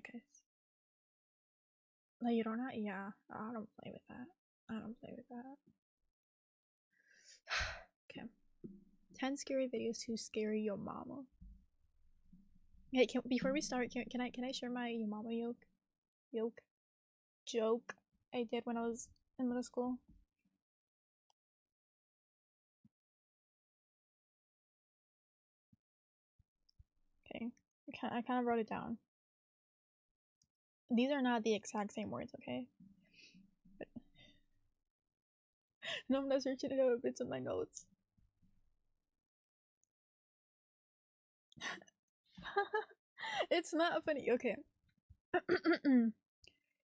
Alright, guys. Like, you don't have, yeah, I don't play with that. I don't play with that. Okay. 10 scary videos to scare your mama. Hey, before we start, can I share my your mama joke I did when I was in middle school? Okay, I kind of wrote it down. These are not the exact same words, okay? But no, I'm not searching it up. It's in my notes. It's not funny. Okay.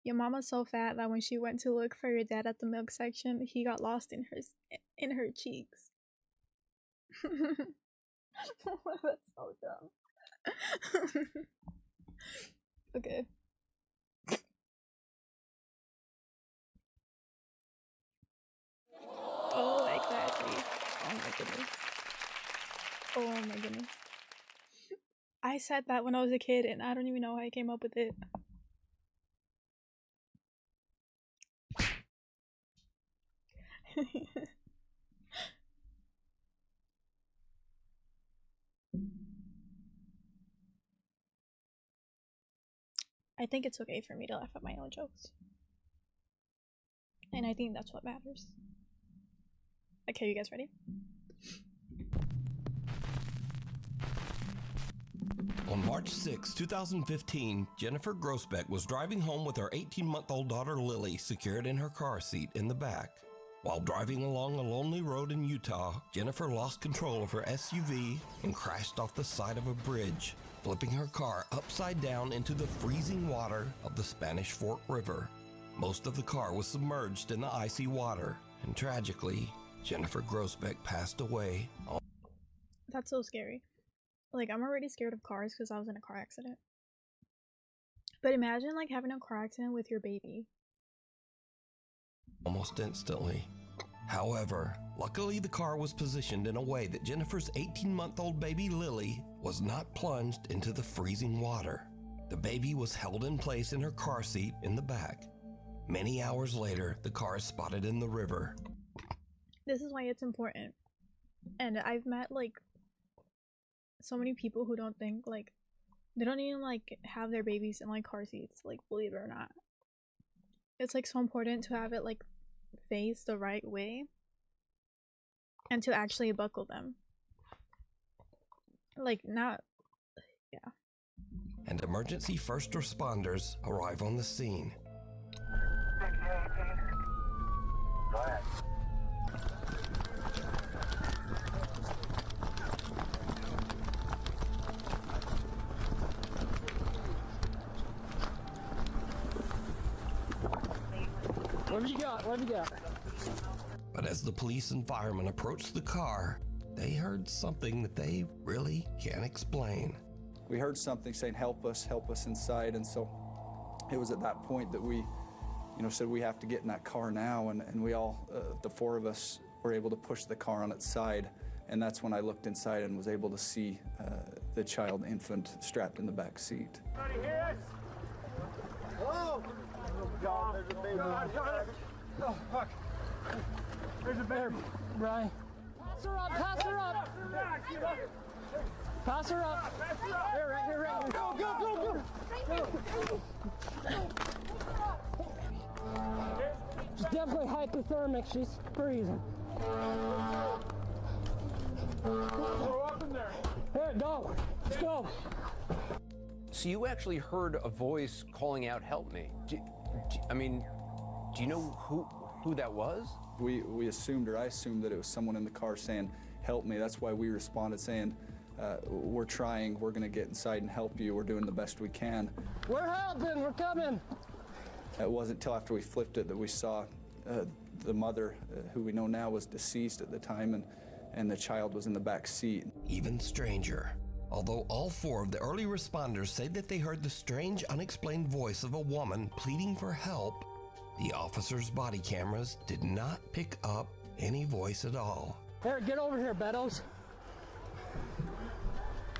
Your mama's so fat that when she went to look for your dad at the milk section, he got lost in her cheeks. That's so dumb. Okay. Oh, exactly. Oh my goodness. Oh my goodness. I said that when I was a kid and I don't even know how I came up with it. I think it's okay for me to laugh at my own jokes. And I think that's what matters. Okay, you guys ready? On March 6, 2015, Jennifer Grossbeck was driving home with her 18-month-old daughter Lily secured in her car seat in the back. While driving along a lonely road in Utah, Jennifer lost control of her SUV and crashed off the side of a bridge, flipping her car upside down into the freezing water of the Spanish Fork River. Most of the car was submerged in the icy water, and tragically, Jennifer Grossbeck passed away. That's so scary. Like, I'm already scared of cars because I was in a car accident. But imagine, like, having a car accident with your baby. Almost instantly. However, luckily the car was positioned in a way that Jennifer's 18-month-old baby Lily was not plunged into the freezing water. The baby was held in place in her car seat in the back. Many hours later, the car is spotted in the river. This is why it's important. And I've met, like, so many people who don't think, like, they don't even, like, have their babies in, like, car seats, like, believe it or not. It's, like, so important to have it, like, face the right way and to actually buckle them. Like, not, yeah. And emergency first responders arrive on the scene. Go ahead. What have you got? What have you got? But as the police and firemen approached the car, they heard something that they really can't explain. We heard something saying, help us inside. And so it was at that point that we, said we have to get in that car now. And we all, the four of us, were able to push the car on its side. And that's when I looked inside and was able to see the child infant strapped in the back seat. Anybody hear us? Hello? God, there's a baby. God. Oh, fuck. There's a baby. Brian. Pass her up, pass her up. Pass her up. Here, right here, right here. Go. She's definitely hypothermic. She's freezing. Throw up in there. Here, go. Let's go. So you actually heard a voice calling out, help me. Do you know who that was? We assumed, or I assumed, that it was someone in the car saying, help me. That's why we responded saying, we're trying, we're gonna get inside and help you. We're doing the best we can. We're helping, we're coming. It wasn't until after we flipped it that we saw the mother, who we know now was deceased at the time, and the child was in the back seat. Even stranger. Although all four of the early responders say that they heard the strange, unexplained voice of a woman pleading for help, the officers' body cameras did not pick up any voice at all. Here, get over here, Beddoes.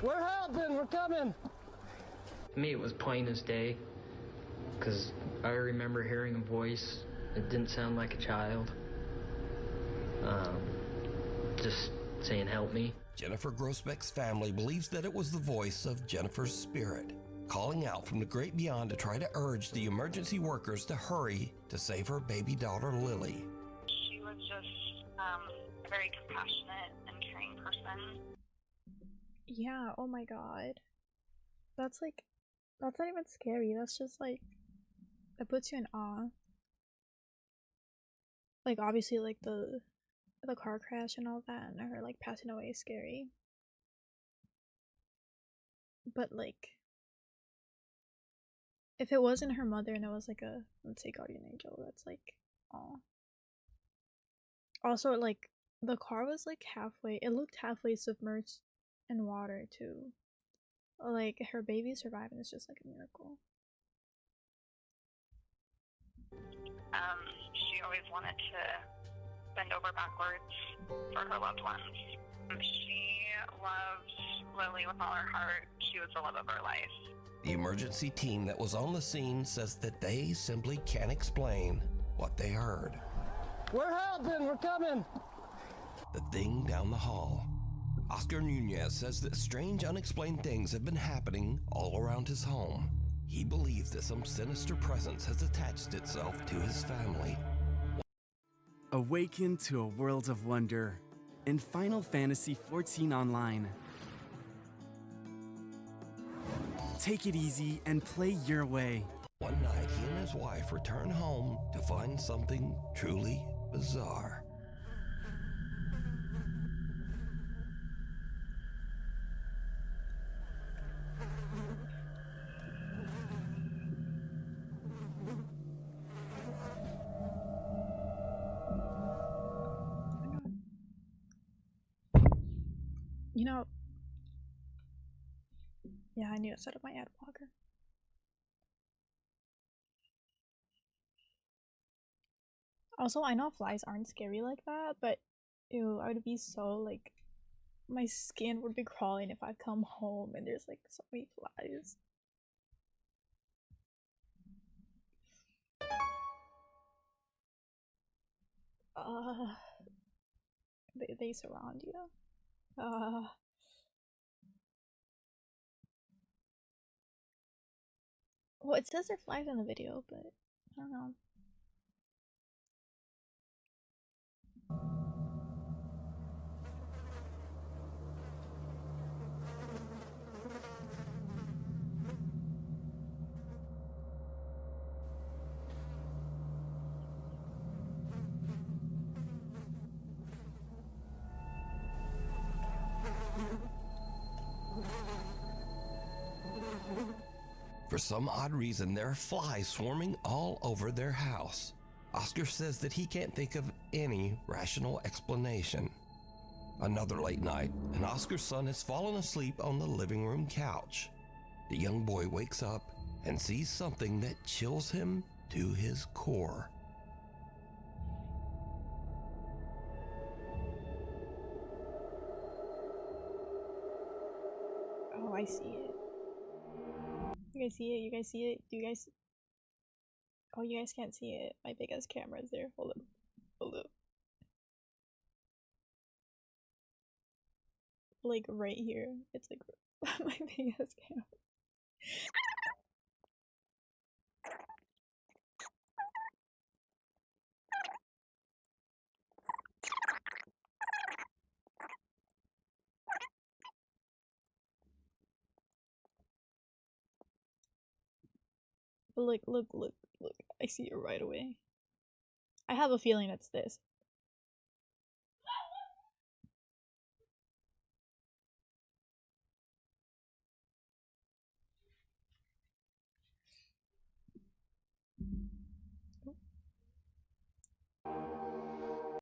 We're helping, we're coming. To me, it was plain as day, because I remember hearing a voice. It didn't sound like a child. Just saying, help me. Jennifer Grossbeck's family believes that it was the voice of Jennifer's spirit, calling out from the great beyond to try to urge the emergency workers to hurry to save her baby daughter, Lily. She was just a very compassionate and caring person. Yeah, oh my god. That's like, that's not even scary. That's just like, it puts you in awe. Like, obviously, like, the car crash and all that, and her, like, passing away is scary. But, like, if it wasn't her mother and it was, like, a, let's say, guardian angel, that's, like, aw. Also, like, the car was, like, halfway, it looked halfway submerged in water, too. Like, her baby surviving is just, like, a miracle. She always wanted to bend over backwards for her loved ones. She loved Lily with all her heart. She was the love of her life. The emergency team that was on the scene says that they simply can't explain what they heard. We're helping, we're coming. The thing down the hall. Oscar Nunez says that strange, unexplained things have been happening all around his home. He believes that some sinister presence has attached itself to his family. Awaken to a world of wonder in Final Fantasy XIV Online. Take it easy and play your way. One night, he and his wife return home to find something truly bizarre. You know, yeah, I need to set up my ad blocker. Also, I know flies aren't scary like that, but ew, I would be so like, my skin would be crawling if I come home and there's like so many flies. They surround you. Well, it says there are flies in the video, but I don't know. For some odd reason, there are flies swarming all over their house. Oscar says that he can't think of any rational explanation. Another late night, and Oscar's son has fallen asleep on the living room couch. The young boy wakes up and sees something that chills him to his core. Oh, I see it. You guys see it? You guys see it? Do you guys? Oh, you guys can't see it. My big ass camera is there. Hold up. Hold up. Like right here. It's like my big ass camera. But like, look. I see it right away. I have a feeling it's this.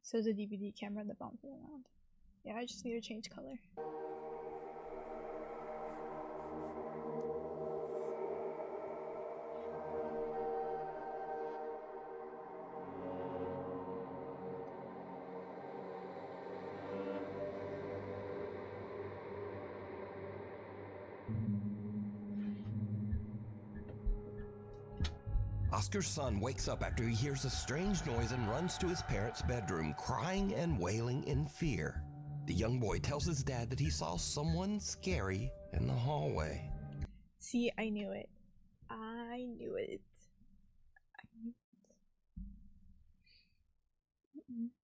So the DVD camera that bouncing around. Yeah, I just need to change color. Oscar's son wakes up after he hears a strange noise and runs to his parents' bedroom, crying and wailing in fear. The young boy tells his dad that he saw someone scary in the hallway. See, I knew it. I knew it.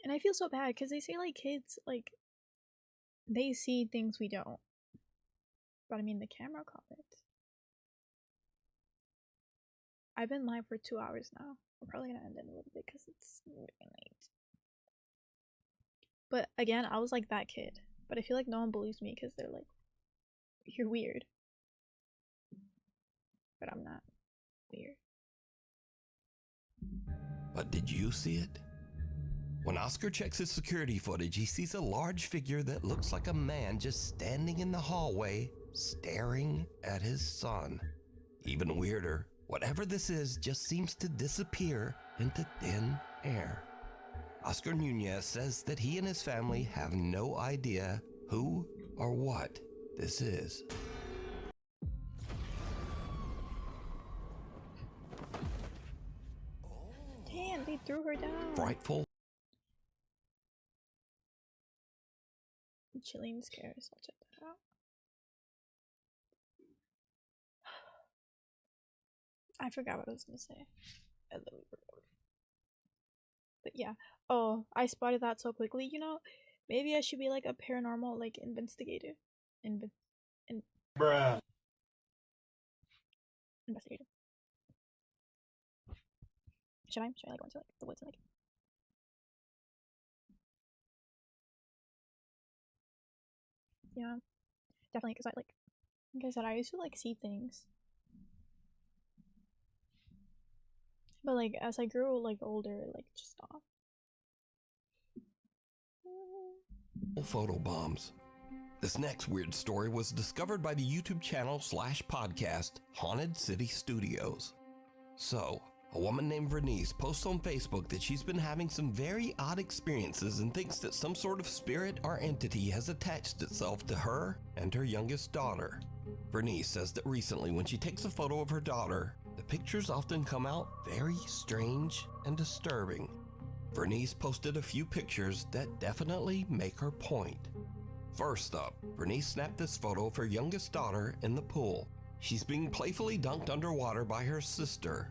And I feel so bad because they say like kids, like, they see things we don't. But I mean, the camera caught it. I've been live for 2 hours now. I'm probably gonna end it a little bit because it's really late. But again, I was like that kid. But I feel like no one believes me because they're like, you're weird. But I'm not weird. But did you see it? When Oscar checks his security footage, he sees a large figure that looks like a man just standing in the hallway, staring at his son. Even weirder, whatever this is just seems to disappear into thin air. Oscar Nunez says that he and his family have no idea who or what this is. Damn, they threw her down. Frightful. Chilling scares. I'll check that out. I forgot what I was gonna say. I literally forgot. But yeah. Oh, I spotted that so quickly. You know, maybe I should be like a paranormal like investigator. Bruh. Investigator. Should I like go into like the woods and like? Yeah, definitely. Because like I said, I used to like see things. But like as I grew like older, like just stopped. Photo bombs. This next weird story was discovered by the YouTube channel / podcast Haunted City Studios. So, a woman named Vernice posts on Facebook that she's been having some very odd experiences and thinks that some sort of spirit or entity has attached itself to her and her youngest daughter. Vernice says that recently when she takes a photo of her daughter, the pictures often come out very strange and disturbing. Vernice posted a few pictures that definitely make her point. First up, Vernice snapped this photo of her youngest daughter in the pool. She's being playfully dunked underwater by her sister,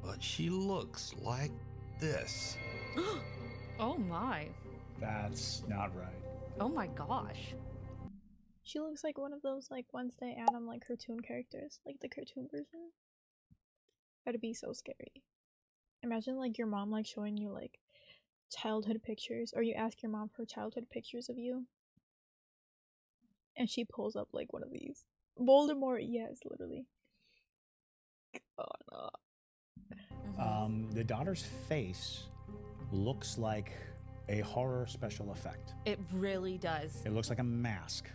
but she looks like this. Oh my. That's not right. Oh my gosh. She looks like one of those like Wednesday Adam like cartoon characters, like the cartoon version. That'd be so scary. Imagine like your mom like showing you like childhood pictures, or you ask your mom for childhood pictures of you, and she pulls up like one of these. Voldemort, yes, literally. Oh no. The daughter's face looks like a horror special effect. It really does. It looks like a mask.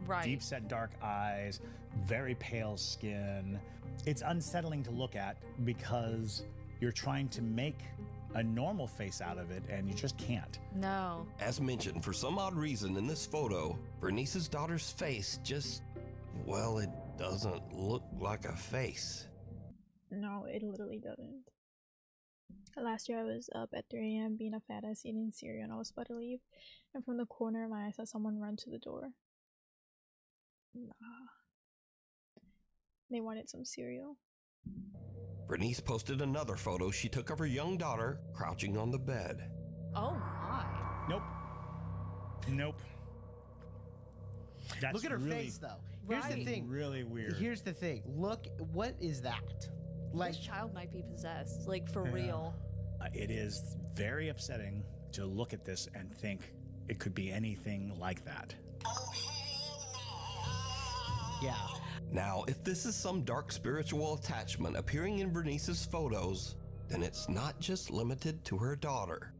Right. Deep set dark eyes, very pale skin. It's unsettling to look at because you're trying to make a normal face out of it and you just can't. No. As mentioned, for some odd reason in this photo, Vernice's daughter's face just, well, it doesn't look like a face. No, it literally doesn't. Last year I was up at 3 a.m. being a fat ass eating cereal and I was about to leave, and from the corner of my eye I saw someone run to the door. Nah. They wanted some cereal. Bernice posted another photo she took of her young daughter crouching on the bed. Oh my. Nope. Nope. That's Look at her really, face, though. Here's the thing. Really weird. Here's the thing. Look, what is that? Like, this child might be possessed, like for real. It is very upsetting to look at this and think it could be anything like that. Yeah. Now, if this is some dark spiritual attachment appearing in Vernice's photos, then it's not just limited to her daughter.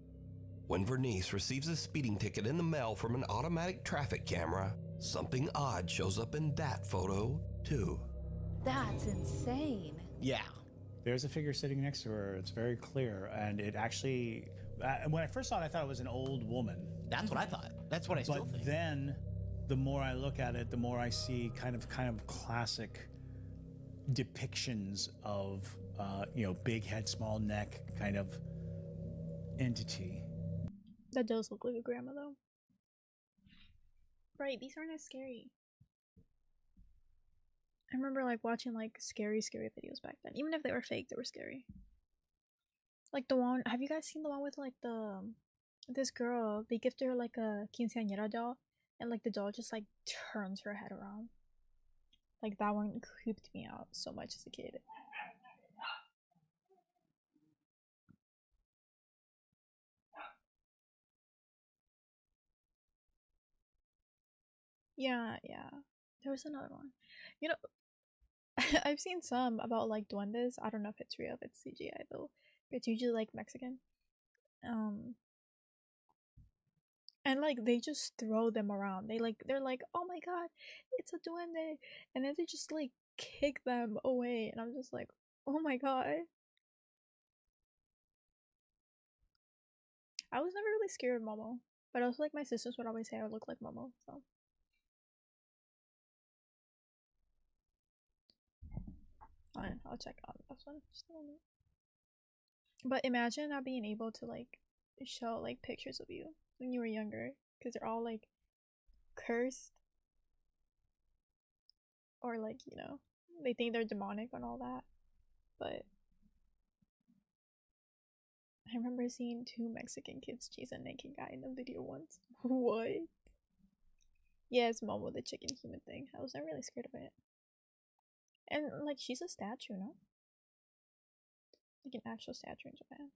When Vernice receives a speeding ticket in the mail from an automatic traffic camera, something odd shows up in that photo, too. That's insane. Yeah. There's a figure sitting next to her. It's very clear. And it actually, when I first saw it, I thought it was an old woman. That's what I thought. That's what I still think. But then, the more I look at it, the more I see kind of classic depictions of, big head, small neck kind of entity. That does look like a grandma though. Right, these aren't as scary. I remember like watching like scary videos back then. Even if they were fake, they were scary. Like the one, have you guys seen the one with like this girl, they gifted her like a quinceañera doll, and like the doll just like turns her head around. Like that one creeped me out so much as a kid. Yeah. There was another one. You know, I've seen some about like duendes. I don't know if it's real, if it's CGI though. It's usually like Mexican. And like they just throw them around. They're like, oh my god, it's a duende, and then they just like kick them away, and I'm just like, oh my god. I was never really scared of Momo, but also like my sisters would always say I look like Momo, so. Fine, I'll check out this one. Just a moment. But imagine not being able to like show like pictures of you when you were younger, because they're all like cursed, or like, you know, they think they're demonic and all that. But I remember seeing 2 Mexican kids chase a naked guy in a video once. What? Yeah, it's Momo, the chicken human thing. I was never really scared of it. And like, she's a statue, no? Like an actual statue in Japan.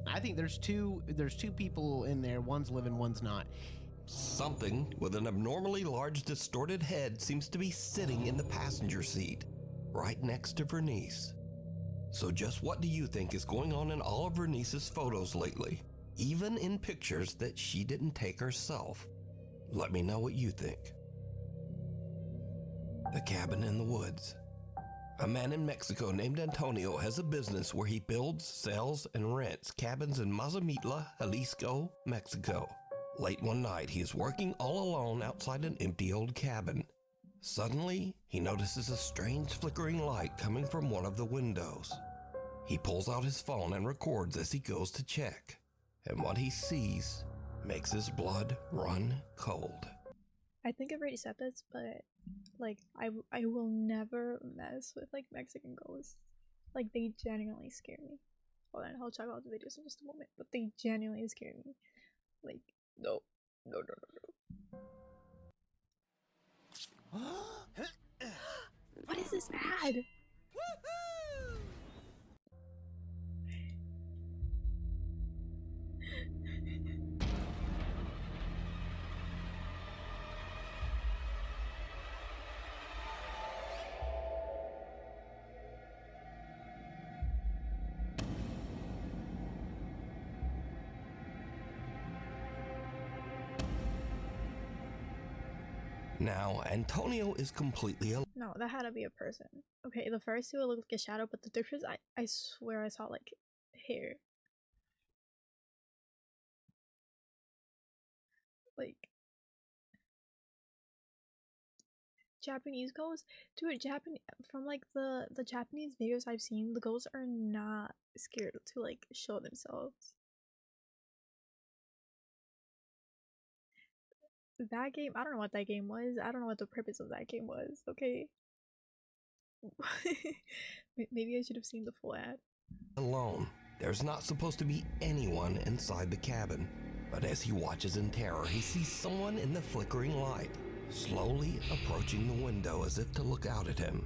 I think there's two people in there. One's living, one's not. Something with an abnormally large distorted head seems to be sitting in the passenger seat, right next to Vernice. So just what do you think is going on in all of Vernice's photos lately, even in pictures that she didn't take herself? Let me know what you think. The cabin in the woods. A man in Mexico named Antonio has a business where he builds, sells, and rents cabins in Mazamitla, Jalisco, Mexico. Late one night, he is working all alone outside an empty old cabin. Suddenly, he notices a strange flickering light coming from one of the windows. He pulls out his phone and records as he goes to check. And what he sees makes his blood run cold. I think I've already said this, but like I will never mess with like Mexican ghosts. Like they genuinely scare me. Hold on, I'll check out the videos in just a moment, but they genuinely scare me. Like no. What is this ad? Now, Antonio is completely alone. No, that had to be a person. Okay, the first 2 it looked like a shadow, but the difference, I swear I saw like hair. Like Japanese ghosts, dude. From like the Japanese videos I've seen, the ghosts are not scared to like show themselves. That game, I don't know what that game was. I don't know what the purpose of that game was. Okay. Maybe I should have seen the full ad. Alone. There's not supposed to be anyone inside the cabin. But as he watches in terror, he sees someone in the flickering light, slowly approaching the window as if to look out at him.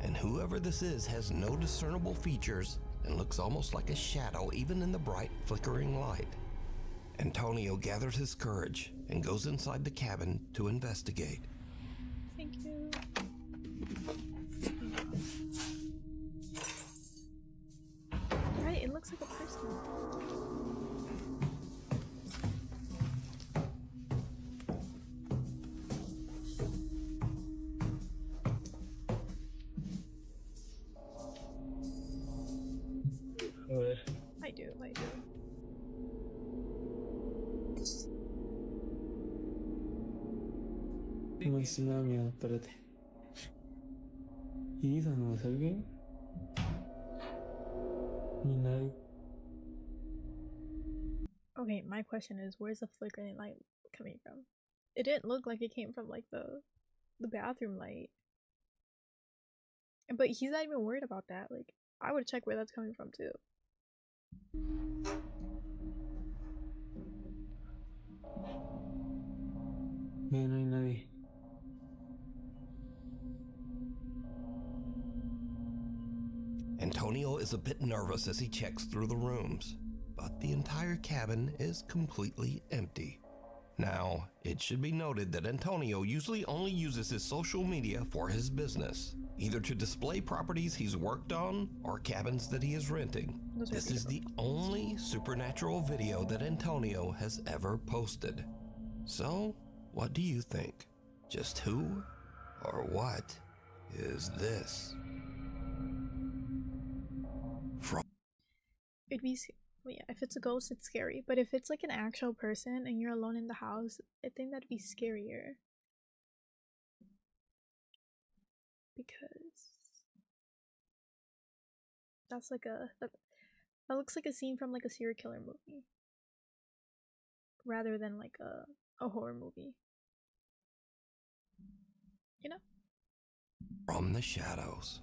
And whoever this is has no discernible features and looks almost like a shadow even in the bright flickering light. Antonio gathers his courage and goes inside the cabin to investigate. Thank you. Right, it looks like a person. I do. Me da miedo, espérate. Ý rằng là thấy cái nhìn này. Okay, my question is, where's the flickering light coming from? It didn't look like it came from like the bathroom light. But he's not even worried about that. Like, I would check where that's coming from too. Nghe này này. Antonio is a bit nervous as he checks through the rooms, but the entire cabin is completely empty. Now, it should be noted that Antonio usually only uses his social media for his business, either to display properties he's worked on or cabins that he is renting. This is the only supernatural video that Antonio has ever posted. So, what do you think? Just who or what is this? It'd be, well, yeah, if it's a ghost, it's scary. But if it's like an actual person and you're alone in the house, I think that'd be scarier. Because that's like that looks like a scene from like a serial killer movie, rather than like a horror movie. You know? From the shadows.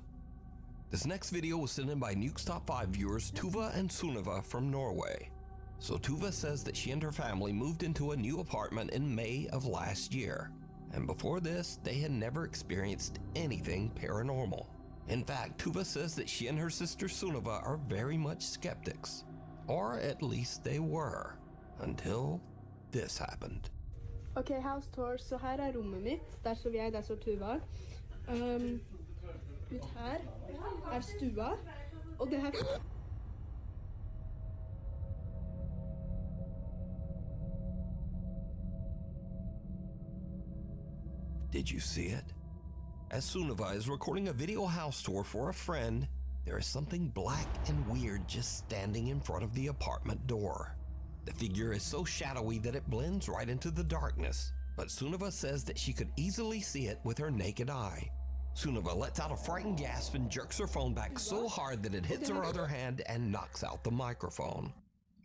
This next video was sent in by Nuke's Top 5 viewers Tuva and Sunniva from Norway. So Tuva says that she and her family moved into a new apartment in May of last year. And before this, they had never experienced anything paranormal. In fact, Tuva says that she and her sister Sunniva are very much skeptics. Or at least they were. Until this happened. Okay, house tour. Så her er rommet mitt. Der står jeg, der står Tuva. Ut her er stua, og det her... Did you see it? As Sunniva is recording a video house tour for a friend, there is something black and weird just standing in front of the apartment door. The figure is so shadowy that it blends right into the darkness, but Sunniva says that she could easily see it with her naked eye. Sunniva lets out a frightened gasp and jerks her phone back so hard that it hits her other hand and knocks out the microphone.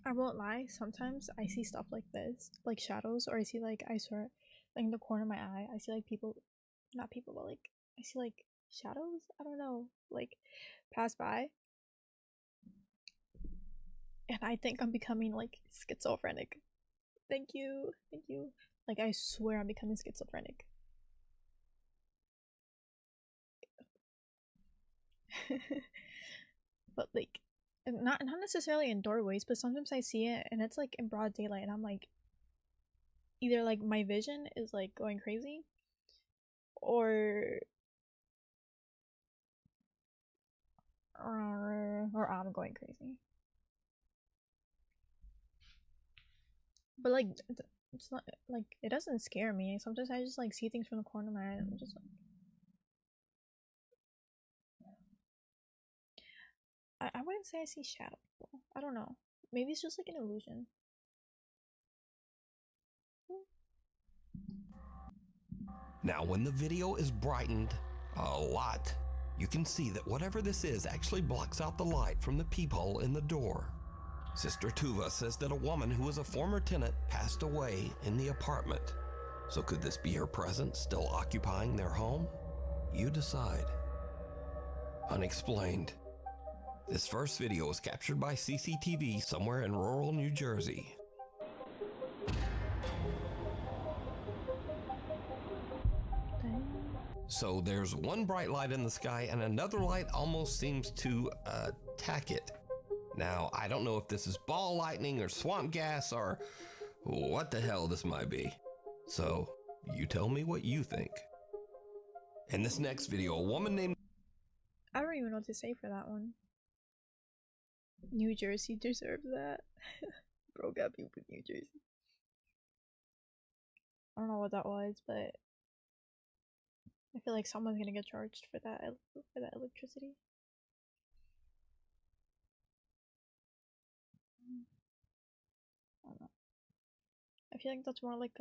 I won't lie, sometimes I see stuff like this, like shadows, or I see like, I swear, like in the corner of my eye, I see like people, not people, but like, I see like shadows, I don't know, like pass by. And I think I'm becoming like schizophrenic. Thank you, thank you. Like I swear I'm becoming schizophrenic. But like not necessarily in doorways, but sometimes I see it and it's like in broad daylight and I'm like, either like my vision is like going crazy or I'm going crazy. But like it's not like, it doesn't scare me. Sometimes I just like see things from the corner of my eye and I'm just like, I wouldn't say I see shadow people. I don't know. Maybe it's just like an illusion. Now, when the video is brightened a lot, you can see that whatever this is actually blocks out the light from the peephole in the door. Sister Tuva says that a woman who was a former tenant passed away in the apartment. So could this be her presence still occupying their home? You decide. Unexplained. This first video was captured by CCTV somewhere in rural New Jersey. So there's one bright light in the sky and another light almost seems to attack it. Now, I don't know if this is ball lightning or swamp gas or what the hell this might be. So you tell me what you think. In this next video, a woman named... I don't even know what to say for that one. New Jersey deserves that. Bro got people in New Jersey. I don't know what that was, but I feel like someone's gonna get charged for that electricity. I don't know. I feel like that's more like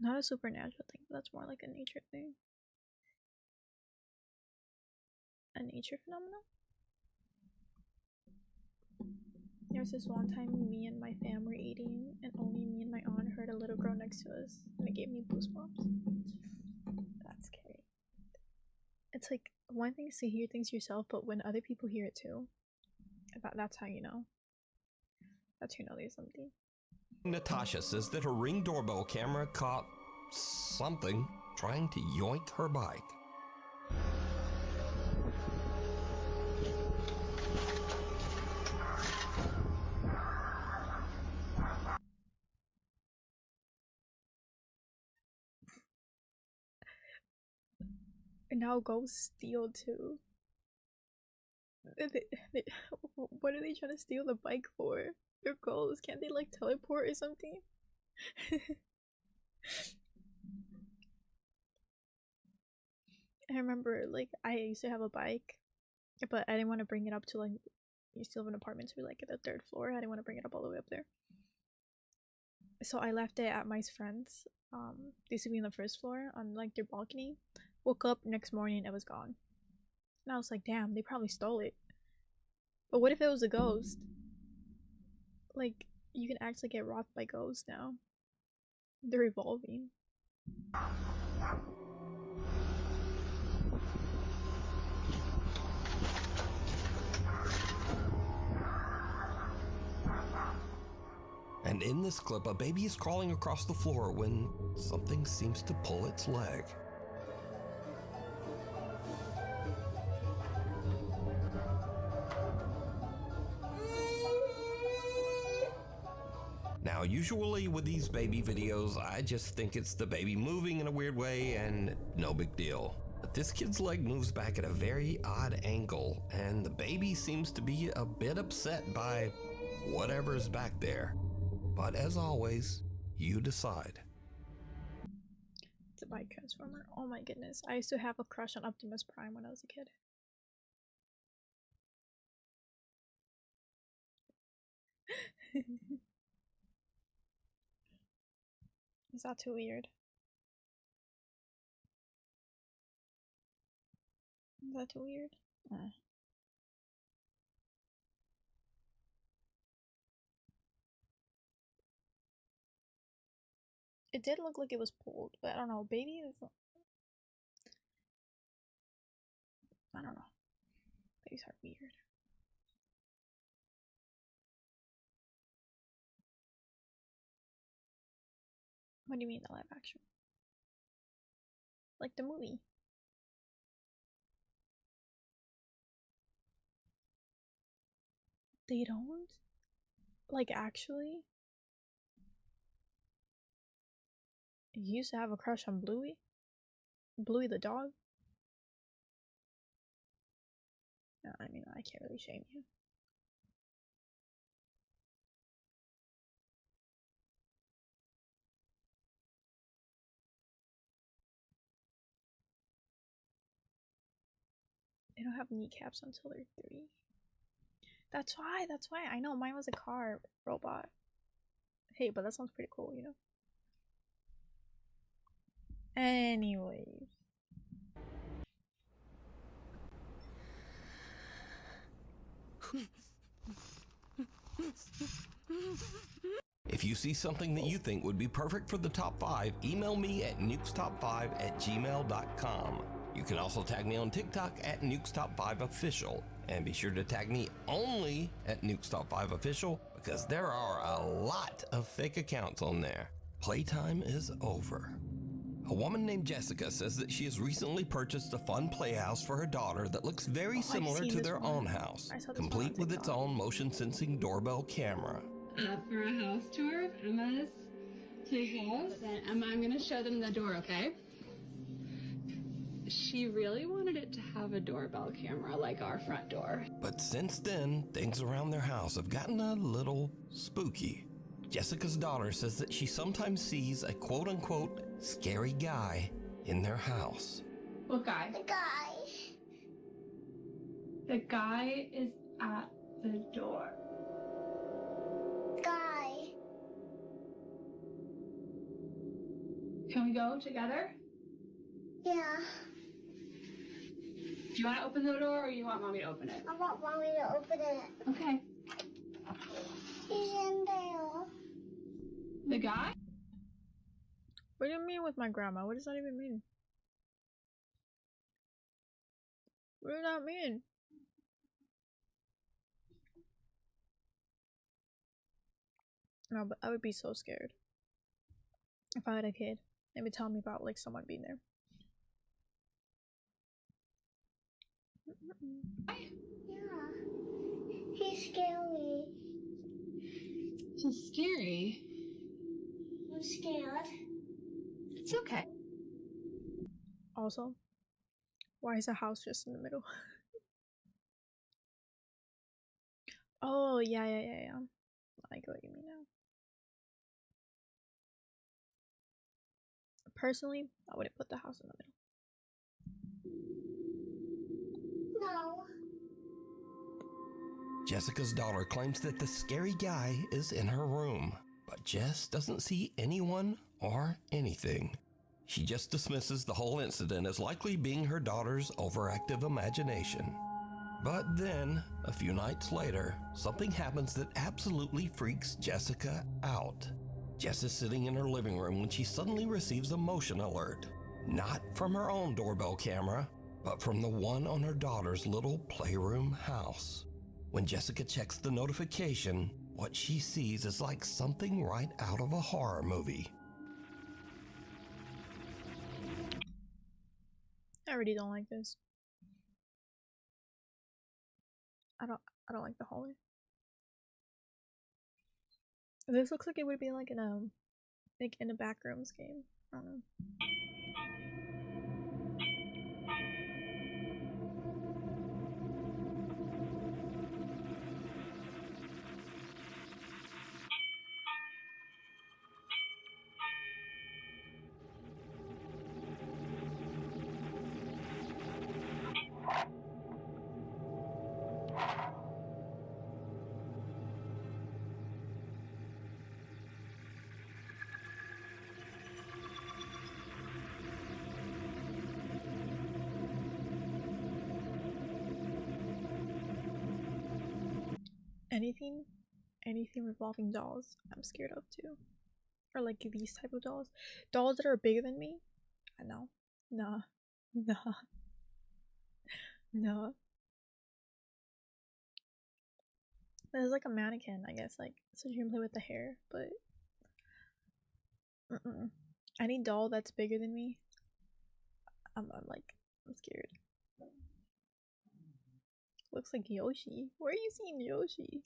not a supernatural thing, but that's more like a nature thing. a nature phenomenon. There was this one time me and my fam were eating, and only me and my aunt heard a little girl next to us, and it gave me goosebumps. That's scary. It's like, one thing is to hear things yourself, but when other people hear it too, that's how you know. That's how you know there's something. Natasha says that her Ring doorbell camera caught something trying to yoink her bike. And now ghosts steal too. What are they trying to steal the bike for? They're ghosts. Can't they like teleport or something? I remember, like, I used to have a bike, but I didn't want to bring it up to, like, you still have an apartment, so like at the 3rd floor. I didn't want to bring it up all the way up there. So I left it at my friend's. They used to be on the 1st floor on like their balcony. Woke up next morning, it was gone. And I was like, damn, they probably stole it. But what if it was a ghost? Like, you can actually get robbed by ghosts now. They're evolving. And in this clip, a baby is crawling across the floor when something seems to pull its leg. Now, usually with these baby videos, I just think it's the baby moving in a weird way and no big deal. But this kid's leg moves back at a very odd angle, and the baby seems to be a bit upset by whatever's back there. But as always, you decide. It's a bike transformer. Oh my goodness. I used to have a crush on Optimus Prime when I was a kid. Is that too weird? Is that too weird? It did look like it was pulled, but I don't know. Baby is... I don't know. Babies are weird. What do you mean the live action? Like the movie. They don't? Like, actually? You used to have a crush on Bluey? Bluey the dog? No, I mean, I can't really shame you. They don't have kneecaps until they're 3. That's why. I know, mine was a car robot. Hey, but that sounds pretty cool, you know? Anyways. If you see something that you think would be perfect for the top 5, email me at nukestop5@gmail.com. You can also tag me on TikTok at nukestop5official, and be sure to tag me only at nukestop5official because there are a lot of fake accounts on there. Playtime is over. A woman named Jessica says that she has recently purchased a fun playhouse for her daughter that looks very similar to their own house, complete with its own motion-sensing doorbell camera. For a house tour of Emma's playhouse. Then Emma, I'm gonna show them the door, okay? She really wanted it to have a doorbell camera like our front door. But since then, things around their house have gotten a little spooky. Jessica's daughter says that she sometimes sees a quote-unquote scary guy in their house. What guy? The guy. The guy is at the door. Guy. Can we go together? Yeah. Do you want to open the door or you want mommy to open it? I want mommy to open it. Okay. He's in there. The guy? What do you mean with my grandma? What does that even mean? What does that mean? No, but I would be so scared if I had a kid. They would tell me about like someone being there. Yeah. He's scary. He's scary. I'm scared. It's okay. Also, why is the house just in the middle? Oh, yeah. I get what you mean now. Personally, I wouldn't put the house in the middle. No. Jessica's daughter claims that the scary guy is in her room, but Jess doesn't see anyone or anything. She just dismisses the whole incident as likely being her daughter's overactive imagination. But then, a few nights later, something happens that absolutely freaks Jessica out. Jess is sitting in her living room when she suddenly receives a motion alert. Not from her own doorbell camera, but from the one on her daughter's little playroom house. When Jessica checks the notification, what she sees is like something right out of a horror movie. I really don't like this. I don't like the hallway. This looks like it would be like in a backrooms game. I don't know. Anything revolving dolls, I'm scared of too. Or like these type of dolls. Dolls that are bigger than me? I know. Nah. There's like a mannequin, I guess, like so you can play with the hair, but any doll that's bigger than me, I'm scared. Looks like Yoshi. Where are you seeing Yoshi?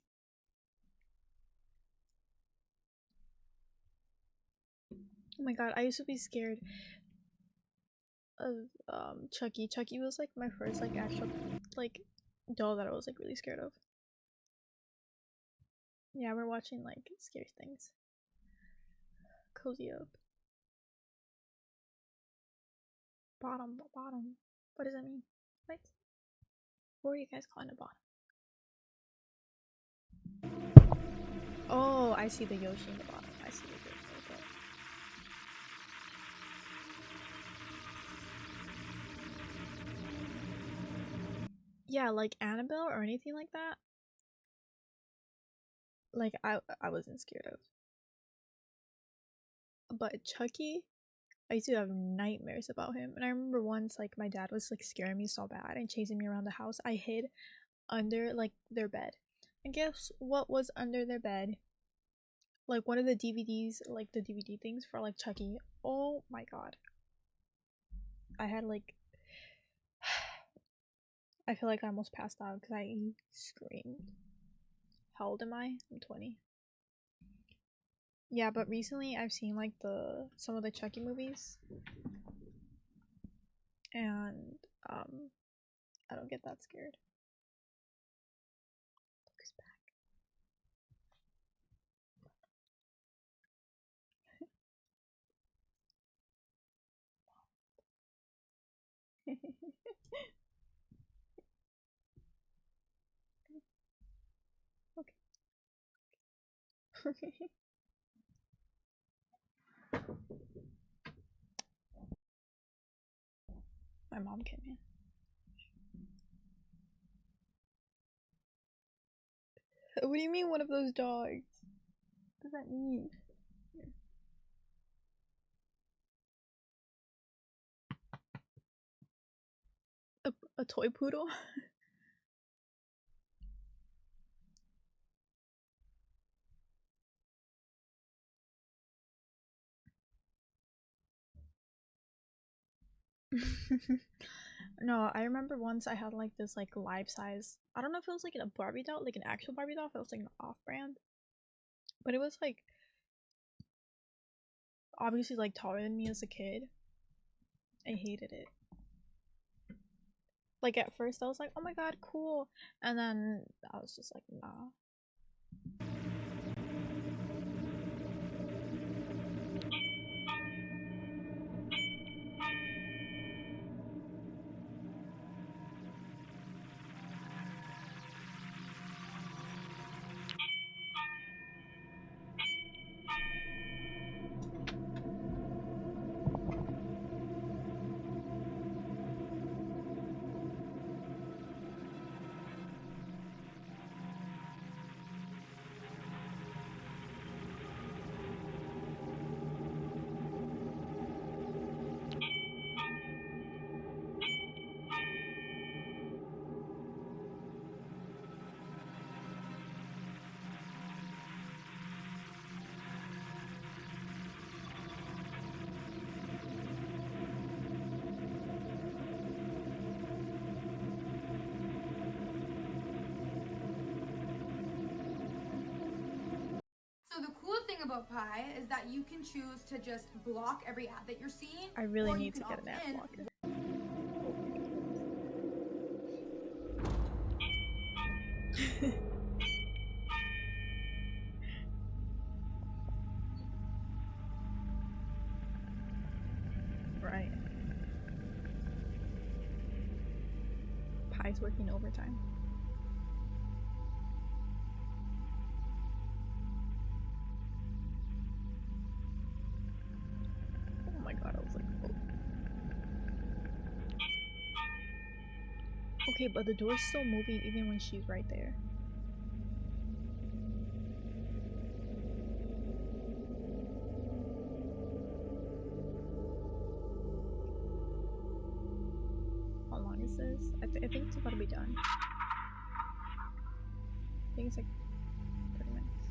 Oh my god, I used to be scared of Chucky. Chucky was like my first like actual like doll that I was like really scared of. Yeah, we're watching like scary things. Cozy up. Bottom. What does that mean? What are you guys calling a bottom? Oh, I see the Yoshi in the bottom. I see the Yoshi. Okay. Yeah, like Annabelle or anything like that. Like I wasn't scared of. But Chucky, I used to have nightmares about him. And I remember once like my dad was like scaring me so bad and chasing me around the house. I hid under like their bed. And guess what was under their bed? Like one of the DVDs, like the DVD things for like Chucky. Oh my god. I had like I feel like I almost passed out because I screamed. How old am I? I'm 20. Yeah, but recently I've seen like some of the Chucky movies. And I don't get that scared. Look who's back. Okay. My mom came in. What do you mean one of those dogs? What does that mean? A toy poodle? No, I remember once I had like this like life size. I don't know if it was like a Barbie doll, like an actual Barbie doll, if it was like an off-brand. But it was like obviously like taller than me as a kid. I hated it. Like at first I was like, oh my god, cool. And then I was just like, nah. So the cool thing about Pi is that you can choose to just block every ad that you're seeing. I really or need you to can get an opt ad in. blocker. Right. Pi's working overtime. Oh my god, I was like, oh. Okay, but the door's still moving even when she's right there. How long is this? I think it's about to be done. I think it's like 30 minutes.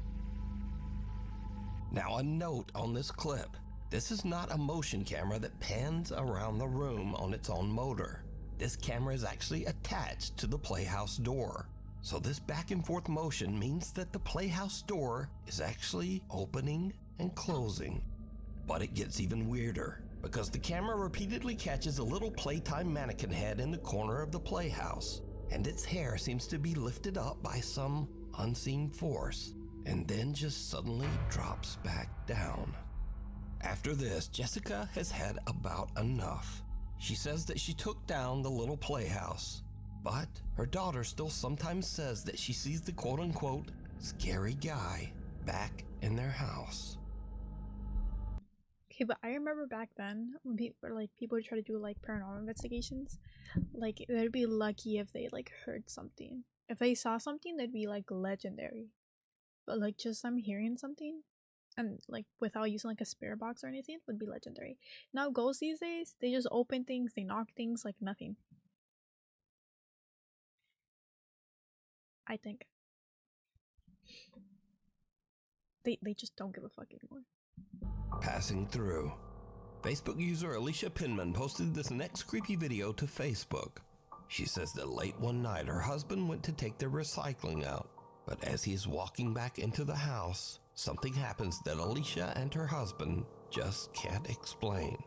Now a note on this clip. This is not a motion camera that pans around the room on its own motor. This camera is actually attached to the playhouse door. So this back and forth motion means that the playhouse door is actually opening and closing. But it gets even weirder, because the camera repeatedly catches a little playtime mannequin head in the corner of the playhouse, and its hair seems to be lifted up by some unseen force, and then just suddenly drops back down. After this, Jessica has had about enough. She says that she took down the little playhouse, but her daughter still sometimes says that she sees the quote-unquote scary guy back in their house. Okay, but I remember back then when people would try to do like paranormal investigations, like they'd be lucky if they like heard something. If they saw something, they'd be like legendary. But like just them hearing something and like without using like a spirit box or anything would be legendary. Now ghosts these days, they just open things, they knock things like nothing. I think they just don't give a fuck anymore. Passing through. Facebook user Alicia Pinman posted this next creepy video to Facebook. She says that late one night her husband went to take their recycling out, but as he's walking back into the house, something happens that Alicia and her husband just can't explain.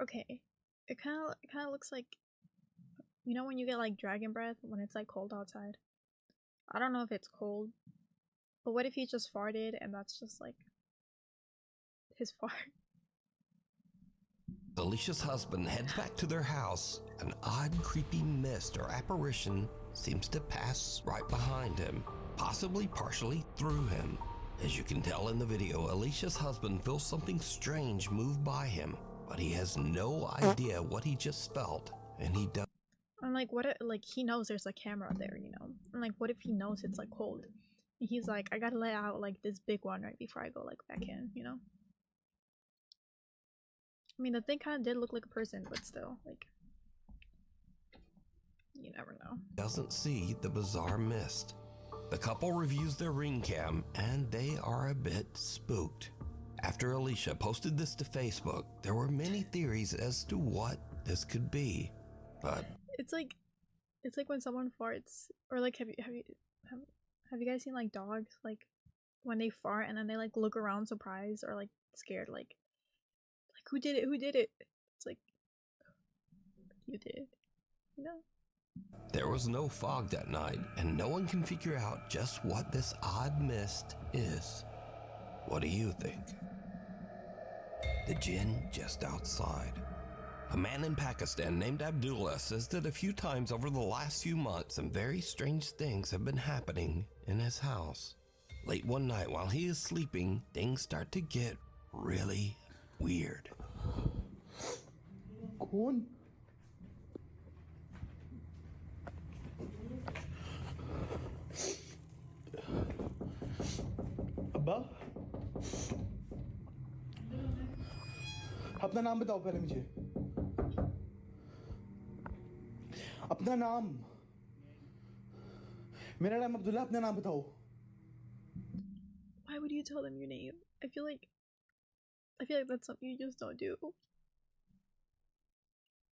Okay, it kind of looks like, you know when you get like dragon breath when it's like cold outside. I don't know if it's cold, but what if he just farted and that's just like his fart? Alicia's husband heads back to their house. An odd, creepy mist or apparition seems to pass right behind him, possibly partially through him. As you can tell in the video, Alicia's husband feels something strange move by him, but he has no idea what he just felt, and he does. I'm like, what if, like, he knows there's a camera there, you know? I'm like, what if he knows it's like cold? And he's like, I gotta let out like this big one right before I go like back in, you know? I mean, the thing kind of did look like a person, but still, like, you never know. Doesn't see the bizarre mist. The couple reviews their ring cam, and they are a bit spooked. After Alicia posted this to Facebook, there were many theories as to what this could be, but it's like when someone farts, or like have you guys seen like dogs, like when they fart and then they like look around surprised or like scared, like who did it? It's like, you did, you know? there was no fog that night, and no one can figure out just what this odd mist is. What do you think? The jinn just outside. A man in Pakistan named Abdullah says that a few times over the last few months some very strange things have been happening in his house. Late one night while he is sleeping, things start to get really weird. कौन? अब्बा, अपना नाम बताओ पहले मुझे. अपना नाम. मेरा नाम अब्दुल्ला, अपना नाम बताओ. Why would you tell them your name? I feel like that's something you just don't do.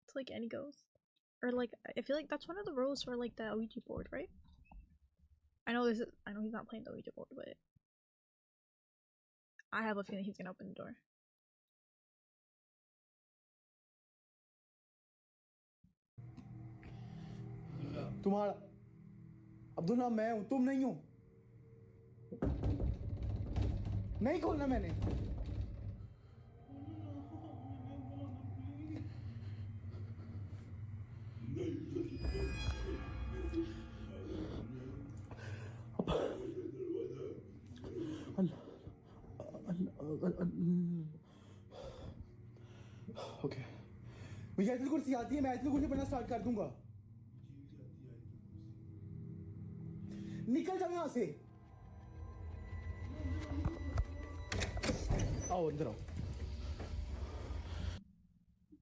It's like any ghost. Or like, I feel like that's one of the rules for like the Ouija board, right? I know he's not playing the Ouija board, but I have a feeling he's gonna open the door. तुम्हारा अब्दुल्ला मैं हूं, तुम नहीं हो. नहीं खोलना मैंने. Okay, मुझे आयतुल कुर्सी आती है, मैं आयतुल कुर्सी पढ़ना स्टार्ट कर दूंगा. निकल जाओ यहाँ से. आओ अंदर आओ.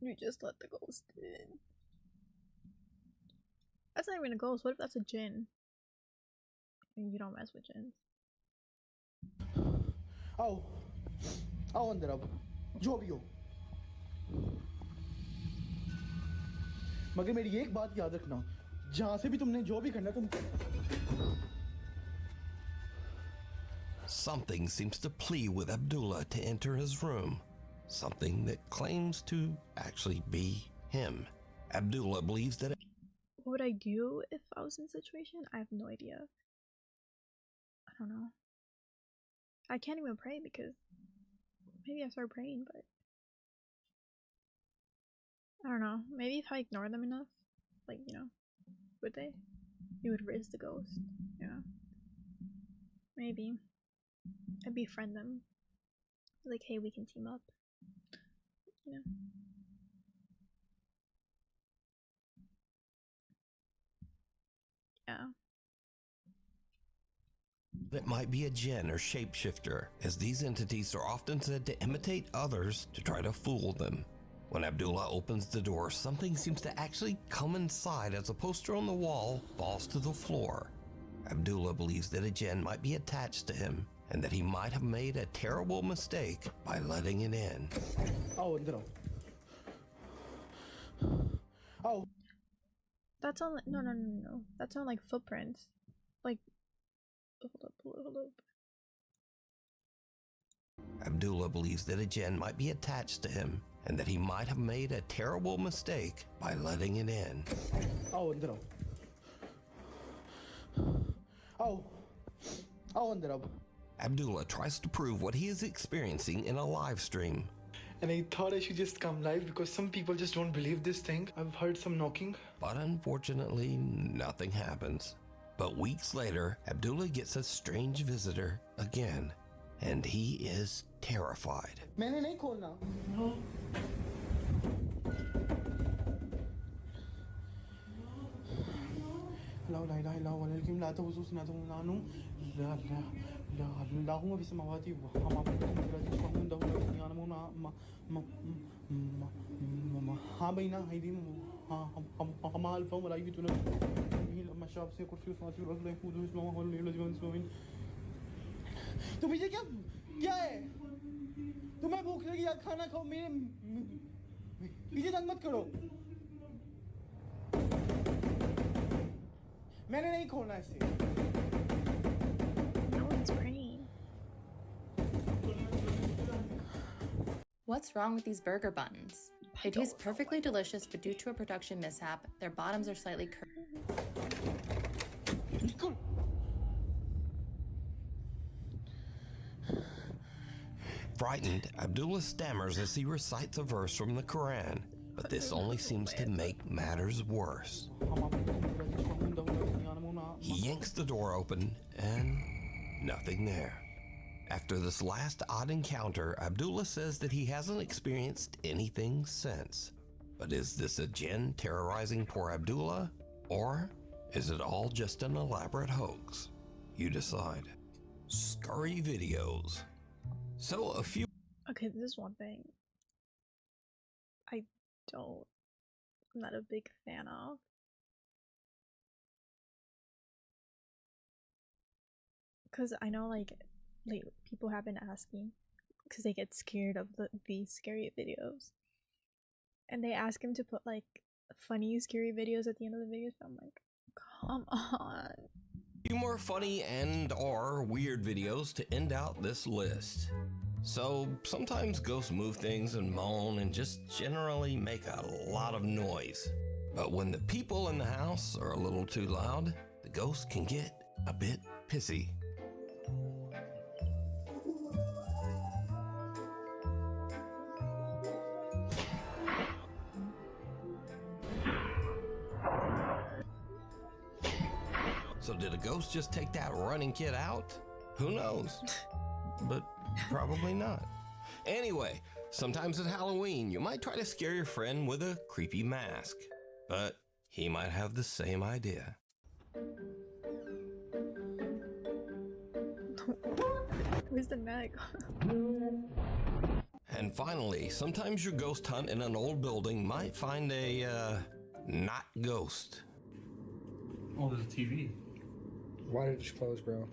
You just let the ghost in. That's not even a ghost. What if that's a djinn? And you don't mess with djinns. आओ आओ अंदर आओ, जो भी हो. मगर मेरी एक बात याद रखना, जहां से भी तुमने जो भी करना तुम. Something seems to plead with Abdullah to enter his room. Something that claims to actually be him. Abdullah believes that. What would I do if I was in a situation? I have no idea. I don't know. I can't even pray because maybe I start praying, but I don't know. Maybe if I ignore them enough, like, you know, would they? You would risk the ghost. Yeah. Maybe. I'd befriend them. Like, hey, we can team up. You know? Yeah. It might be a jinn or shapeshifter, as these entities are often said to imitate others to try to fool them. When Abdullah opens the door, something seems to actually come inside as a poster on the wall falls to the floor. Abdullah believes that a jinn might be attached to him and that he might have made a terrible mistake by letting it in. आओ अंदर आओ. आओ. That sounds like no. That sounds like footprints. Like, hold up. Abdullah believes that a jinn might be attached to him and that he might have made a terrible mistake by letting it in. आओ अंदर आओ. आओ. आओ अंदर आओ. Abdullah tries to prove what he is experiencing in a live stream. and I thought I should just come live because some people just don't believe this thing. I've heard some knocking. But unfortunately, nothing happens. But weeks later, Abdullah gets a strange visitor again, and he is terrified. मैंने नहीं खोलना. لا لا إله إلا هو الحكيم لا تأخذه سنة ولا نوم لا لا لا لا هو في السماوات وهم ها بين أيديهم هم ألفهم ولا يجدون لما شاف سيكون في السماوات والأرض لا يقوده اسمه هو الذي يسمعون. तो मुझे क्या है तुम्हें भूख लगी या खाना खाओ मेरे पीछे तंग मत करो. मैंने नहीं खोलना इसे. No one's praying. What's wrong with these burger buns? They taste perfectly delicious, but due to a production mishap, their bottoms are slightly curved. Frightened, Abdullah stammers as he recites a verse from the Quran, but this only seems to make matters worse. He yanks the door open, and nothing there. After this last odd encounter, Abdullah says that he hasn't experienced anything since. But is this a jinn terrorizing poor Abdullah, or is it all just an elaborate hoax? You decide. Scurry videos. So a few... Okay, this is one thing I'm not a big fan of. Because I know like people have been asking because they get scared of these scary videos, and they ask him to put like funny scary videos at the end of the videos. I'm like, come on. Few more funny and or weird videos to end out this list. So sometimes ghosts move things and moan and just generally make a lot of noise. But when the people in the house are a little too loud, the ghost can get a bit pissy. So did a ghost just take that running kid out? Who knows? But probably not. Anyway, sometimes at Halloween, you might try to scare your friend with a creepy mask, but he might have the same idea. Where's the neck? And finally, sometimes your ghost hunt in an old building might find a, not ghost. Oh, there's a TV. Why did it just close, bro?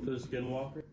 The Skinwalker?